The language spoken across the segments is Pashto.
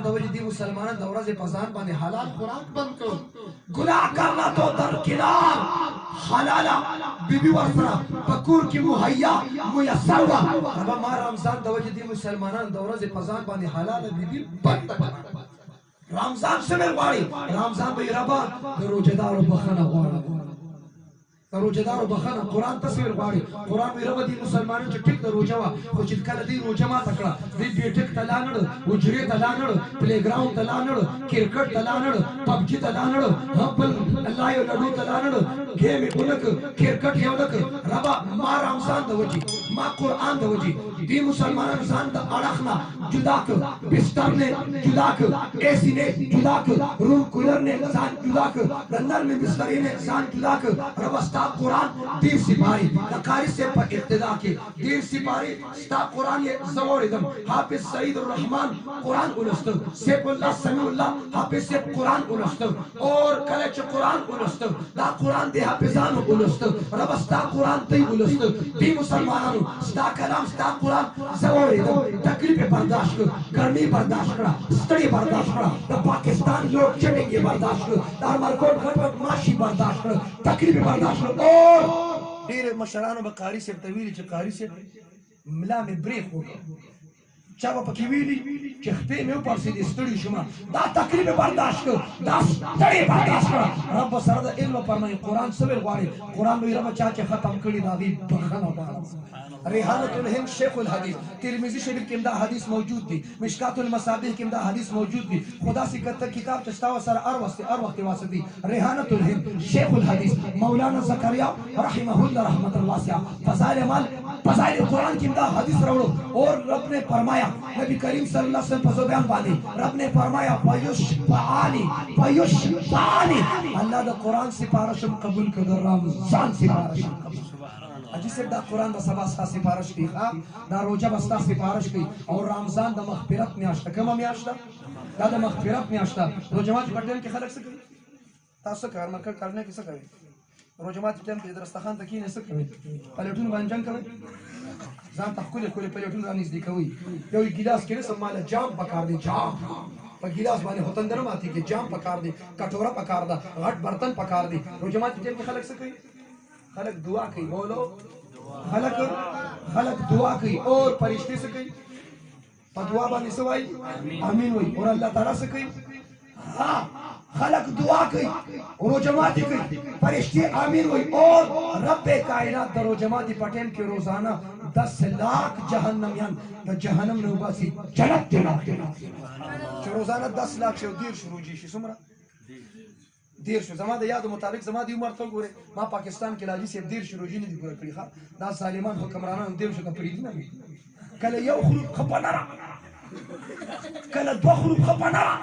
دوجی دی مسلمان دورہ سے پسان بانے حلال خوراک بند کرو گناہ کرنا تو درکنار حلالا بی بی ورسرا بکور کی مہیا میسر وا ربا ما رمضان دوجی دی مسلمان دورہ سے پسان بانے حلال بی بی بند کرنا رمضان سے میں غواری رمضان بی ربا روجدار و بخنا غوارا روجدار و بخنا قرآن تصویر غواری قرآن بی ربا دی مسلمانوں چا ٹک دا روجوا خوچت کل دی روجما تکڑا دی بیٹک تلانڑ وجری تلانڑ پلے گراؤنڈ تلانڑ کرکٹ تلانڑ پبجی تلانڑ ہمپل اللہ یو لڑو تلانڑ گیم اونک کرکٹ یونک ربا ما رمضان دا وجی ما قرآن دا وجی دی مسلمان رمضان دا اڑخنا جدا کر بستر نے جدا کر اے سی نے جدا کر روم کولر نے سان جدا کر رنر میں بستری نے سان جدا کر ربا ستا قرآن دیر سپاری نکاری سے پر ابتدا کے دیر سپاری ستا قرآن یہ زور ادم حافظ سعید الرحمن قرآن اولست سیب اللہ سمیع اللہ حافظ سیب قرآن اولست اور کلچ قرآن اولست دا قرآن دے حافظان اولست ربا ستا قرآن تی اولست دی مسلمانانو ستا کلام ستا قرآن زور ادم تکلیف برداشت کر گرمی برداشت کرا ستڑی برداشت کرا دا پاکستان لوگ چٹنگی برداشت کر دا مرکوٹ گھر ماشی برداشت کر تکلیف برداشت کر اور دیر مشرانو بقاری سے طویلی چه قاری سے ملا میں بریک ہوگا چاہا پکی ویلی چخپے میں اوپر سے دی ستڑی شما دا تکلیف برداشت کر دا ستڑی برداشت کر رب سرد علم فرمائی قرآن سبیل غواری قرآن میں رب چاچے ختم کری دا دی بخنا بارا ریحانت الہند شیخ الحدیث ترمیزی شریف کے امدہ حدیث موجود دی مشکات المصابیح کے امدہ حدیث موجود دی خدا سی کتر کتاب چستاوہ سر ار وقت واسد دی ریحانت الہند شیخ الحدیث مولانا زکریہ رحمہ اللہ رحمت اللہ سیاہ فضائل مال فضائل قرآن کی امدہ حدیث روڑو اور رب نے فرمایا نبی کریم صلی اللہ علیہ وسلم فضو بیان باندی رب نے فرمایا فیشفعانی اللہ دا قرآن سپارشم قبول کر رمضان سپارشم قبول جسے دا قرآن دا سبا ستا سپارش کی خواب دا روجہ بستا سپارش کی اور رمضان دا مغفرت میں آشتا کما میں آشتا دا مغفرت میں آشتا روجمات پڑھنے کی خلق سکری تا سکر مرکر کرنے کی سکری روجمات ٹیم کی درستخان تکین سکری پلیٹون بانجان کوئی زان تحکولی کولی پلیٹون رانیز دی کوئی یوی گلاس کے لسا مالا جام پکار دی جام پا گلاس بانے ہوتن درم آتی کہ جام پکار دی کٹورا پکار دا غٹ برتن پکار دی روجمات ٹیم کی خلق سکری خلق دعا کی بولو خلق دعا کی اور پرشتے سے کی پا دعا بانی سوائی آمین ہوئی اور اللہ تعالیٰ سے کی ہاں خلق دعا کی اور جماعتی کی پرشتے آمین ہوئی اور رب کائنات در جماعتی پٹین کے روزانہ 10 لاکھ جہنمیان دا جہنم نوباسی جنت دینا چو روزانہ 10 لاکھ شو دیر شروع جیشی سمرا دیر شو زمان دا یاد مطابق زمان دی عمر تو گورے ما پاکستان کے لاجی سے دیر شو روجی نہیں دی پورا کری خواه دا ظالمان حکمرانان دیر شو دا پریدی نبی کل یو خروب خپا نرا کل دو خروب خپا نرا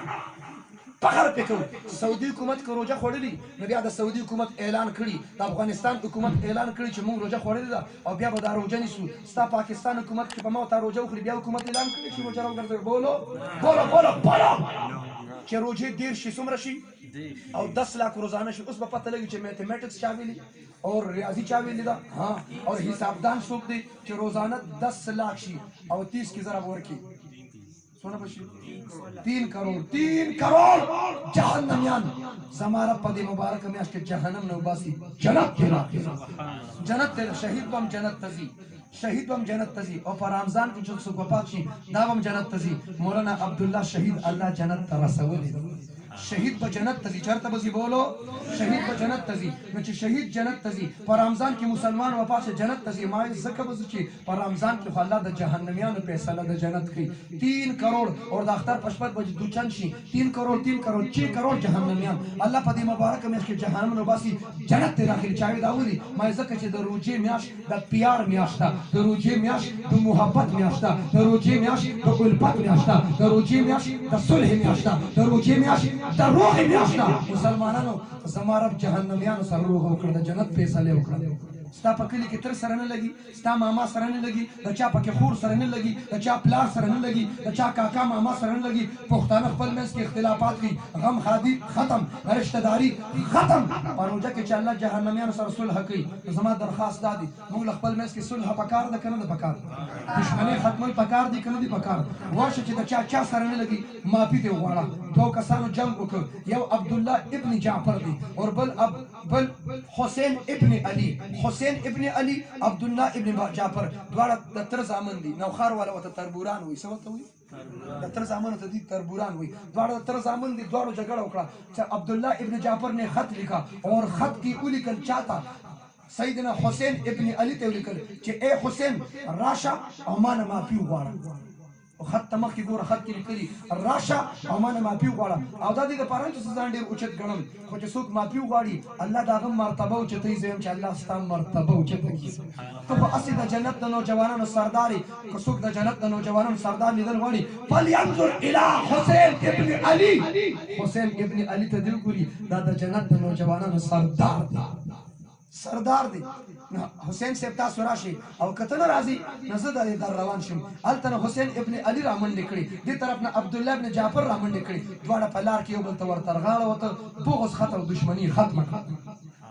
پخر پہ کرو سعودی حکومت کو روجہ خوڑی لی نبی آدھا سعودی حکومت اعلان کری دا افغانستان حکومت اعلان کری چھ مونگ روجہ خوڑی لی دا اور بیا بدا روجہ نیسو ستا پاکستان حکومت کی پا تا روجہ اخری بیا حکومت اعلان کری چھ روجہ رو کرتے بولو بولو بولو بولو چھ روجہ دیر شی سمر شی اور 10 لاکھ روزانہ شی اس با پتہ لگی چھ میتھمیٹکس چاوی لی اور ریاضی چاوی لی دا ہاں اور حسابدان سوک دی چھ روزانہ 10 لاکھ شی اور 30 کی ذرا بور کی سونا بشی 3 کروڑ جہنمیان زمارہ پدی مبارک میں آشتے جہنم نوباسی جنت تیرا جنت تیرا شہید بم جنت تزی شہید بم جنت تزی اور پر رمضان کی چل سکو پاکشی داوم جنت تزی مولانا عبداللہ شہید اللہ جنت ترسولی شہید با جنت تزی چرتا بزی بولو شہید با جنت تزی نچے شہید جنت تزی پر رمضان کی مسلمان وفا سے جنت تزی مائی زکا بزی چی پر رمضان کی خاللہ دا جہنمیان پیسہ دا جنت کی 3 کروڑ اور دا اختر پشپت بجی دو چند شی 3 کروڑ 6 کروڑ جہنمیان اللہ پا دی مبارک میں اس کے جہنم نباسی جنت تے داخل چاوی داولی مائی زکا چی دا روجے میاش دا پیار میاشتا دا روجے میاش دا محبت میاشتا دا روجے میاش دا الپت میاشتا دا روجے میاش دا صلح میاشتا دا روجے میاش دا روح میاشتا مسلمانانو زمارب جہنمیانو سر روح اکڑا دا جنت پیسہ لے اکڑا ستا په کلي کې تر سره نه لګي، ستا ماما سره نه لګي، د چا پکې خور سره نه لګي، د چا پلار سره نه لګي، د چا کاکا ماما سره نه لګي. پښتانه خپل منځ کې اختلافات کوي، غم خادي ختم، رشتہ داری ختم. پروژه کې چې الله جهنميانو سره صلح کوي، زما درخواست دا دی موږ له خپل منځ کې صلح پکار ده کنه د پکار، دښمنۍ ختمول پکار دي کنه دي پکار. واشه چې د چا سره نه لګي معافي ته وغواړه. دوه کسانو جنگ وکړ، یو عبدالله ابن جعفر دی او بل حسین ابن علي. حسین ابن علي، عبدالله ابن جعفر، دواړه د تر زامن دي. نوخار والا ورته تربوران وایي. څه ورته وایي؟ د تر زامنو ته دي تربوران وایي. دواړه د تر زامن دي، دواړو جګړه وکړه. چې عبدالله ابن جعفر نے خط لکھا اور خط کی ولیکل چاہتا سیدنا حسین ابن علی ته ولیکل چې اے حسین راشه او ما نه معافي وغواړه. خط ته مخکې ګوره، خط کې لیکلي راشه او ما نه معافي وغواړه. او دا دې دپاره چې زه ځان ډېر اوچت ګڼم، خو چې څوک معافي وغواړي الله د هغه مرتبه اوچتوي. زه یم چې الله ستا مرتبه اوچته کړي. ته خو هسې د جنت د نوجوانانو سردار یې. که څوک د جنت د نوجوانانو سردار لیدل غواړي فلینظر الی حسین ابن علي. حسین ابن علي ته دې وګوري، دا د جنت د نوجوانانو سردار دی، سردار دی. حسین صاحب تاسو راشي او کته نه راځي نو زه در روان شم. هلته نه حسین ابن علي رامنډې کړي، دې طرف نه عبدالله ابن جعفر رامنډې کړي. دواړه په لار کې یو بل ته ورترغاړه وته، بغض ختم، دښمني ختمه.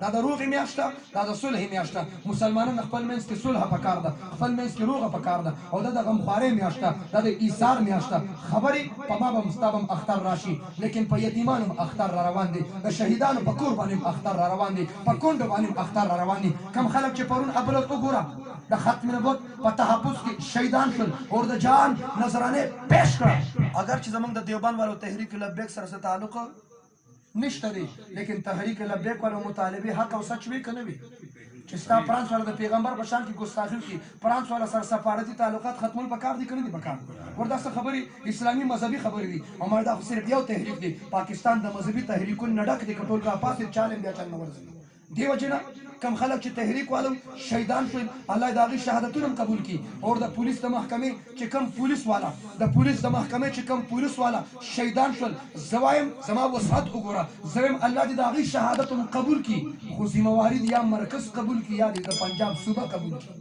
دا د روغې میاشت ده، دا د صلحې میاشت ده. مسلمانانو خپل منځ کې صلح پکار ده، خپل منځ کې روغه پکار ده. او دا د غمخوارۍ میاشت ده، دا د ایثار میاشت ده. خبرې په ما به ستا به اختر راشي، لیکن په یتیمانو اختر را روان دي، د شهیدانو په کور باندې اختر را روان دي، په کونډو باندې اختر را روان دي. کم خلک چې پرون ابلت وګوره د ختم نبوت په تحفظ کې شهیدان شول اور د جان نذرانه پیش کړه. اگر چې زمونږ د دیوبند والو تحریک لبیک سره څه تعلق نشته دی، لیکن تحریک لبیک والو مطالبه حق او سچ وی کنه وی چې ستا فرانس والا د پیغمبر په شان کې ګستاخی کوي، فرانس والا سره سفارتي تعلقات ختمول پکار دي کنه دي پکار. وردا څه خبري اسلامي مذهبي خبري دي او ما دا صرف یو تحریک دی. پاکستان د مذهبي تحریکونو نه ډک دی، کټول کا پاسه چالم بیا چل نه ورځي. دیو جنا کم خلک چې تحریک والو شهیدان شول، الله دا غي شهادتونه قبول کړي. او د پولیس د محکمې چې کم پولیس والا، د پولیس د محکمې چې کم پولیس والا شهیدان شول، زوایم زما وسعت وګوره، زویم الله دې دا غي شهادتونه قبول کړي. خو ذمہواری یا مرکز قبول کړي یا د پنجاب صوبه قبول کړي.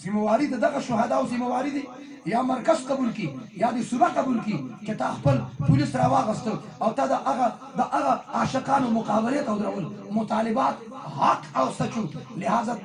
ذمہواری دغه شهدا او ذمہواری دي یا مرکز قبول کی یا د صوبه قبول کی چې تا خپل پولیس راواغست او تا د هغه عاشقانو مقابله او درول مطالبات حق او سچو. لہذا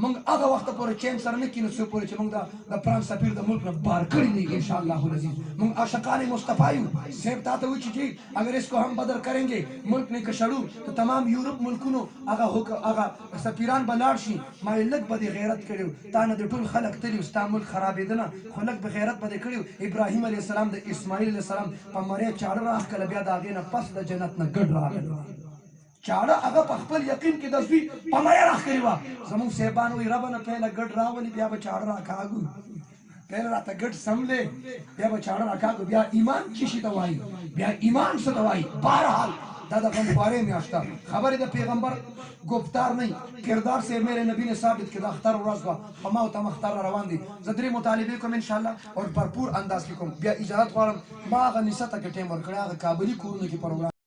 موږ هغه وخت پورې چین سره نه کینو څو پورې چې موږ د فرانس سفیر د ملک نه بار کړی دی. ان شاء الله العزیز موږ عاشقان مصطفی یو. صاحب تا ته وایي چې اگر اس کو हम بدر करेंगे ملک نه کشړو ته تمام یورپ ملکونو هغه سفیران بلاړ شي. ما لږ به غیرت کړو، تا نه د ټول خلک تلی ستا ملک خرابېدنه، خو لږ به غیرت به کړو. ابراهیم علیه السلام د اسماعیل علیه السلام په مړی چاړه راخکله، بیا د هغې نه پس د جنت نه ګډ راغلی. چاړه هغه په خپل یقین کې د زوی په مړی راښکلې وه. زموږ صاحبان وایي ربه نه پهله ګډ راولي بیا به چاړه راکاږو، پهله راته ګډ سملې بیا به چاړه راکاږو. بیا ایمان چې شي ته وایي، بیا ایمان څه ته وایي. بهرحال دا د غمخوارۍ میاشت ده. خبرې د پیغمبر گفتار نہیں، کردار سے میرے نبی نے ثابت کیا. اختر ورځ به په ما او ته اختر را روان دي. زه درې مطالبې کوم انشاءالله او بھرپور انداز کې کوم. بیا اجازت غواړم ما هغه نسته کې ټیم ورکړی، هغه کابلي کورونو کې پروګرام